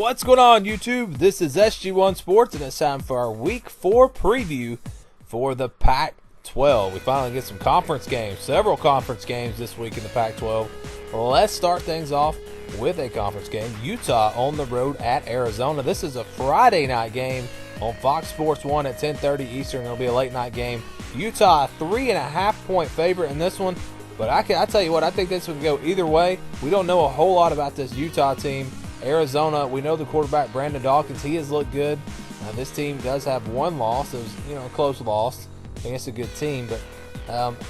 What's going on, YouTube? This is SG1 Sports, and it's time for our Week 4 preview for the Pac-12. We finally get some conference games, several conference games this week in the Pac-12. Let's start things off with a conference game. Utah on the road at Arizona. This is a Friday night game on Fox Sports 1 at 10:30 Eastern. It'll be a late night game. Utah, a 3.5-point favorite in this one. But I tell you what, I think this would go either way. We don't know a whole lot about this Utah team. Arizona, we know the quarterback, Brandon Dawkins, he has looked good. This team does have one loss. It was, a close loss against a good team. But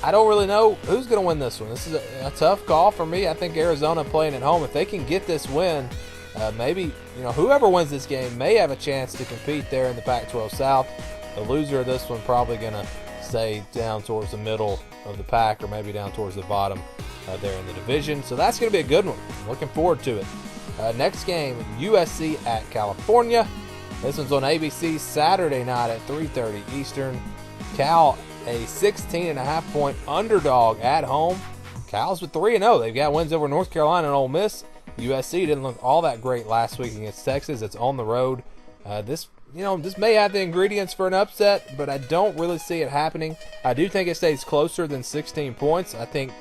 I don't really know who's going to win this one. This is a tough call for me. I think Arizona playing at home, if they can get this win, maybe, whoever wins this game may have a chance to compete there in the Pac-12 South. The loser of this one probably going to stay down towards the middle of the pack, or maybe down towards the bottom there in the division. So that's going to be a good one. I'm looking forward to it. Next game, USC at California. This one's on ABC Saturday night at 3:30 Eastern. Cal, a 16.5-point underdog at home. Cal's with 3-0. They've got wins over North Carolina and Ole Miss. USC didn't look all that great last week against Texas. It's on the road. This may have the ingredients for an upset, but I don't really see it happening. I do think it stays closer than 16 points. I think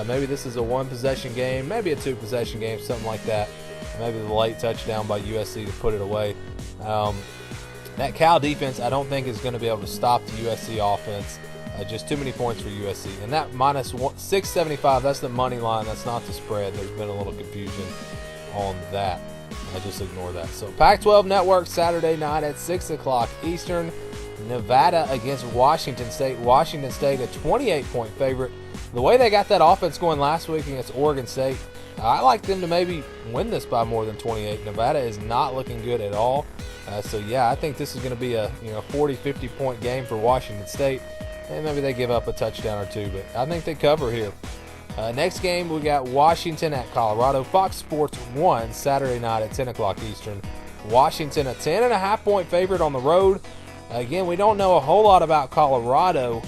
maybe this is a one-possession game, maybe a two-possession game, something like that. Maybe the late touchdown by USC to put it away. That Cal defense, I don't think is going to be able to stop the USC offense. Just too many points for USC. And that minus 675, that's the money line. That's not the spread. There's been a little confusion on that. I just ignore that. So Pac-12 Network Saturday night at 6 o'clock Eastern. Nevada against Washington State. Washington State, a 28-point favorite. The way they got that offense going last week against Oregon State, I like them to maybe win this by more than 28. Nevada is not looking good at all. So yeah, I think this is going to be a 40-50 point game for Washington State. And maybe they give up a touchdown or two, but I think they cover here. Next game, we got Washington at Colorado. Fox Sports 1 Saturday night at 10 o'clock Eastern. Washington, a 10.5-point favorite on the road. Again, we don't know a whole lot about Colorado.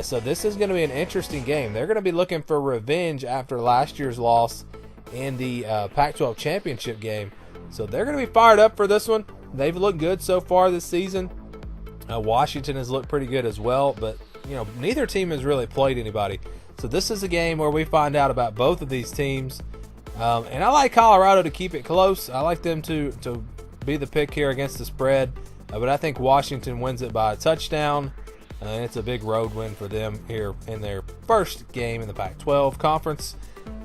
So this is going to be an interesting game. They're going to be looking for revenge after last year's loss in the Pac-12 championship game. So they're going to be fired up for this one. They've looked good so far this season. Washington has looked pretty good as well, but neither team has really played anybody. So this is a game where we find out about both of these teams. And I like Colorado to keep it close. I like them to be the pick here against the spread. But I think Washington wins it by a touchdown. And it's a big road win for them here in their first game in the Pac-12 conference.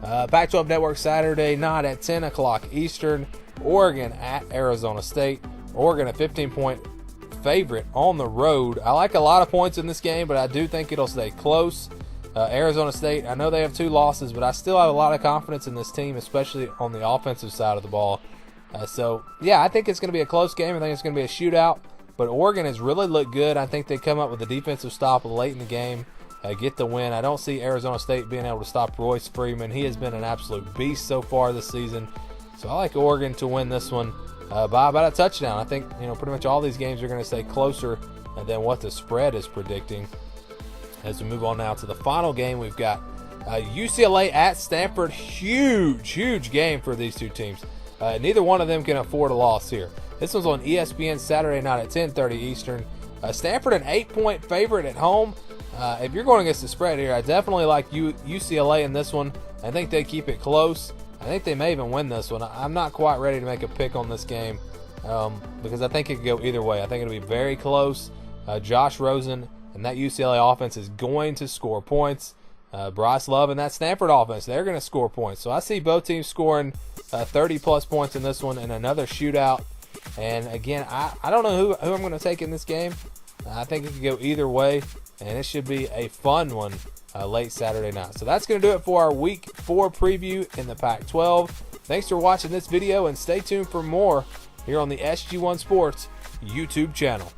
Pac-12 Network Saturday night at 10 o'clock Eastern. Oregon at Arizona State. Oregon, a 15-point favorite on the road. I like a lot of points in this game, but I do think it'll stay close. Arizona State, I know they have 2 losses, but I still have a lot of confidence in this team, especially on the offensive side of the ball. So, yeah, I think it's going to be a close game. I think it's going to be a shootout. But Oregon has really looked good. I think they come up with a defensive stop late in the game, get the win. I don't see Arizona State being able to stop Royce Freeman. He has been an absolute beast so far this season. So I like Oregon to win this one by about a touchdown. I think pretty much all these games are going to stay closer than what the spread is predicting. As we move on now to the final game, we've got UCLA at Stanford. Huge game for these two teams. Neither one of them can afford a loss here. This one's on ESPN Saturday night at 10:30 Eastern. Stanford, an 8-point favorite at home. If you're going against the spread here, I definitely like UCLA in this one. I think they keep it close. I think they may even win this one. I'm not quite ready to make a pick on this game because I think it could go either way. I think it'll be very close. Josh Rosen and that UCLA offense is going to score points. Bryce Love and that Stanford offense, they're going to score points. So I see both teams scoring 30-plus points in this one and another shootout. And again, I don't know who I'm going to take in this game. I think it could go either way, and it should be a fun one late Saturday night. So that's going to do it for our Week 4 preview in the Pac-12. Thanks for watching this video, and stay tuned for more here on the SG1 Sports YouTube channel.